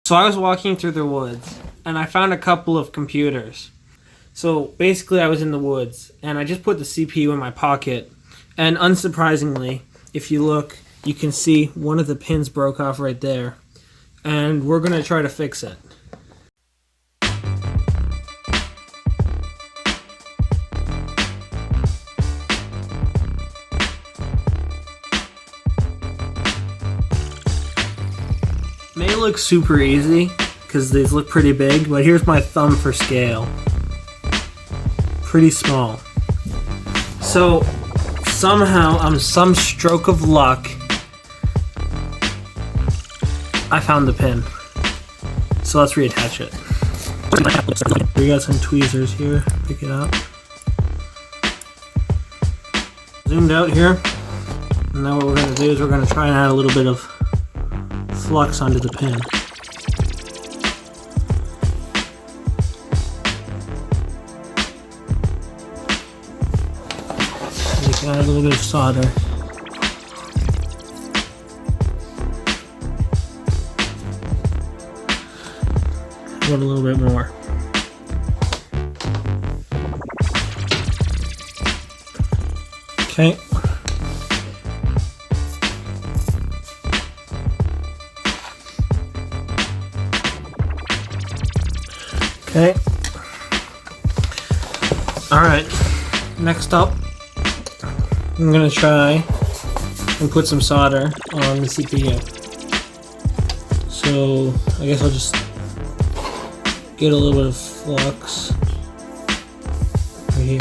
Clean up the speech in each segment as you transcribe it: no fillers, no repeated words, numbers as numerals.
So I was walking through the woods, and I found a couple of computers. So basically I was in the woods, and I just put the CPU in my pocket, and unsurprisingly, if you look, you can see one of the pins broke off right there, and we're going to try to fix it. May look super easy, because these look pretty big, but here's my thumb for scale. Pretty small. So, somehow, on some stroke of luck, I found the pin. So let's reattach it. We got some tweezers here, pick it up. Zoomed out here. And now what we're going to do is we're going to try and add a little bit of flux onto the pin. We can add a little bit of solder. Add a little bit more. Okay. Okay. Alright. Next up, I'm going to try and put some solder on the CPU. So, I guess I'll just get a little bit of flux right here.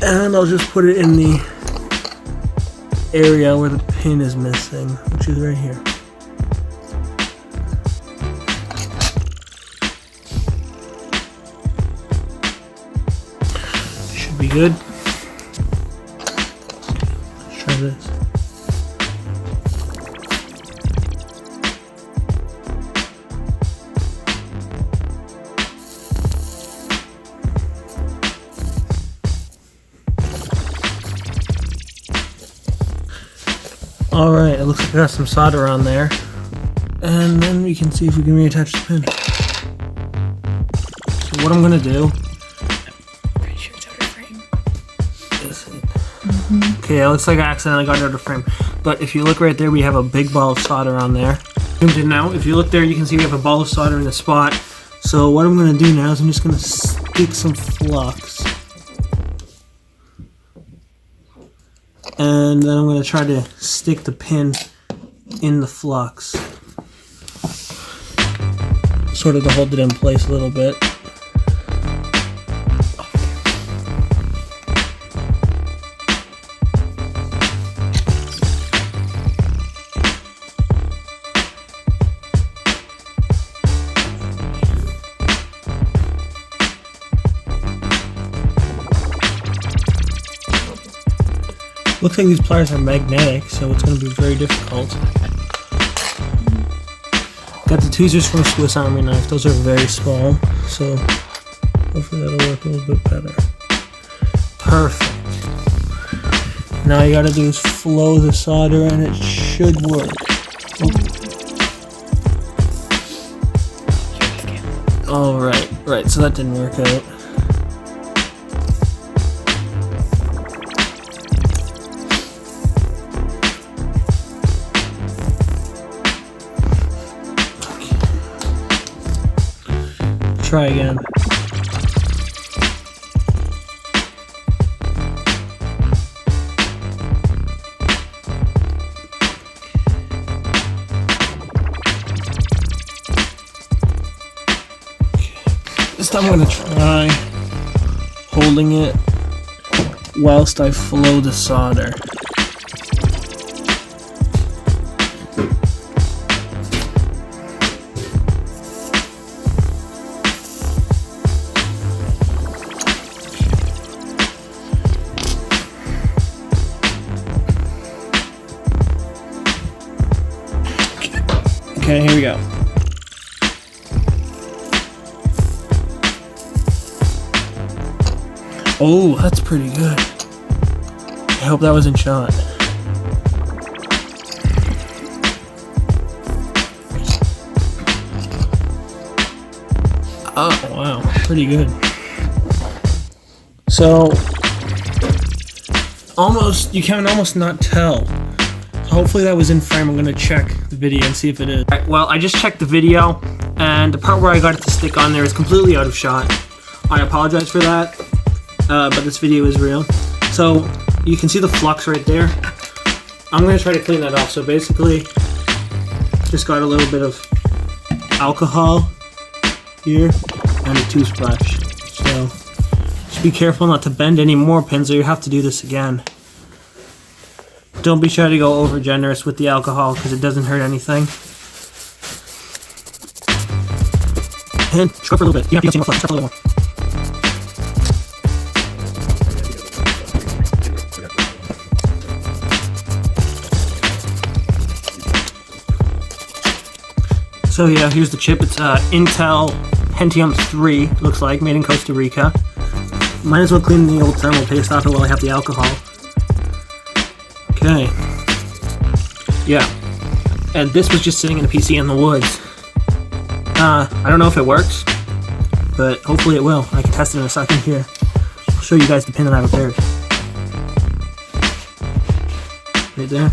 And I'll just put it in the area where the pin is missing, which is right here. Should be good. Let's try this. Alright, it looks like I got some solder on there. And then we can see if we can reattach the pin. So what I'm gonna do... Pretty sure it's out of frame. Is it? Mm-hmm. Okay, it looks like I accidentally got it out of frame. But if you look right there, we have a big ball of solder on there. Now, if you look there, you can see we have a ball of solder in the spot. So what I'm gonna do now is I'm just gonna stick some flux. And then I'm going to try to stick the pin in the flux. Sort of to hold it in place a little bit. Looks like these pliers are magnetic, so it's going to be very difficult. Got the tweezers from a Swiss Army knife. Those are very small, so hopefully that'll work a little bit better. Perfect. Now you got to do is flow the solder, and it should work. Oh, right. So that didn't work out. Try again. This time I'm going to try holding it whilst I flow the solder. Okay, here we go. Oh, that's pretty good. I hope that wasn't shot. Oh, wow. Pretty good. So, you can almost not tell. Hopefully that was in frame. I'm going to check the video and see if it is. Right, well, I just checked the video, and the part where I got it to stick on there is completely out of shot. I apologize for that, but this video is real. So, you can see the flux right there. I'm going to try to clean that off. So basically, just got a little bit of alcohol here and a toothbrush. So just be careful not to bend any more pins or you have to do this again. Don't be shy to go over generous with the alcohol because it doesn't hurt anything. And scrub for a little bit. You have to see more flux. Scrub a little more. So yeah, here's the chip. It's Intel Pentium 3, looks like, made in Costa Rica. Might as well clean the old thermal paste off it while I have the alcohol. Okay. Yeah. And this was just sitting in a PC in the woods. I don't know if it works, but hopefully it will. I can test it in a second here. I'll show you guys the pin that I repaired. Right there.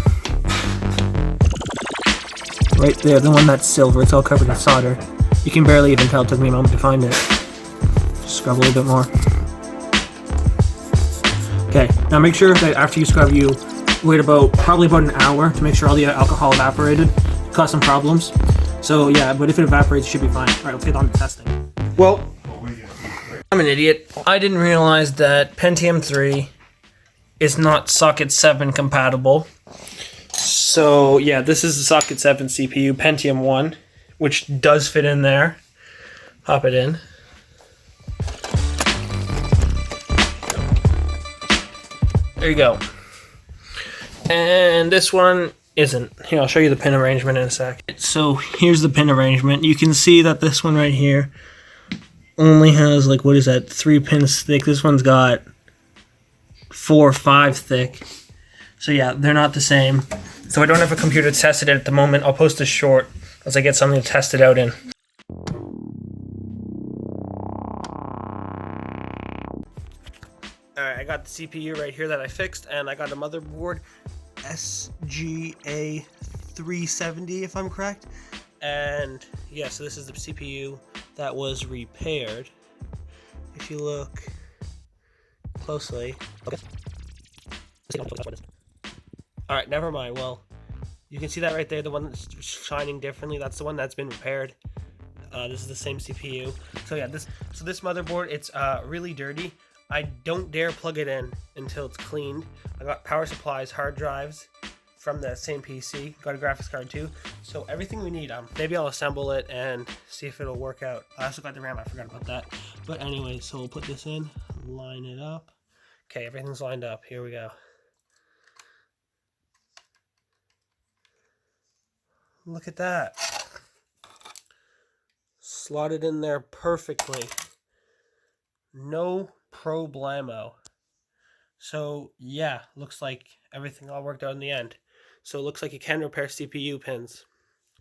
Right there, the one that's silver, it's all covered in solder. You can barely even tell, it took me a moment to find it. Just scrub a little bit more. Okay, now make sure that after you scrub, you wait probably about an hour to make sure all the alcohol evaporated. It caused some problems. So yeah, but if it evaporates, it should be fine. Alright, let's get on to testing. Well, I'm an idiot. I didn't realize that Pentium 3 is not socket 7 compatible. So yeah, this is the socket 7 CPU, Pentium 1, which does fit in there. Pop it in. There you go. And this one isn't. Here, I'll show you the pin arrangement in a sec. So here's the pin arrangement. You can see that this one right here only has, like, what is that, 3 pins thick. This one's got 4 or 5 thick. So yeah, they're not the same. So I don't have a computer to test it at the moment. I'll post a short as I get something to test it out in. Alright, I got the CPU right here that I fixed, and I got a motherboard, SGA370 if I'm correct. And yeah, so this is the CPU that was repaired. If you look closely, okay. Alright, never mind. Well, you can see that right there, the one that's shining differently. That's the one that's been repaired. This is the same CPU. So yeah, this motherboard, it's really dirty. I don't dare plug it in until it's cleaned. I got power supplies, hard drives from the same PC. Got a graphics card too. So everything we need. Maybe I'll assemble it and see if it'll work out. I also got the RAM. I forgot about that. But anyway, so we'll put this in, line it up. Okay, everything's lined up. Here we go. Look at that. Slotted in there perfectly. No problemo. So yeah, looks like everything all worked out in the end. So it looks like you can repair CPU pins.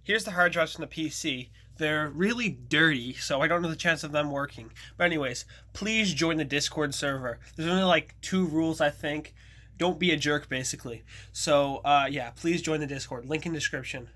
Here's the hard drives from the PC. They're really dirty, so I don't know the chance of them working. But anyways, please join the Discord server. There's only like 2 rules, I think. Don't be a jerk, basically. So yeah, please join the Discord. Link in description.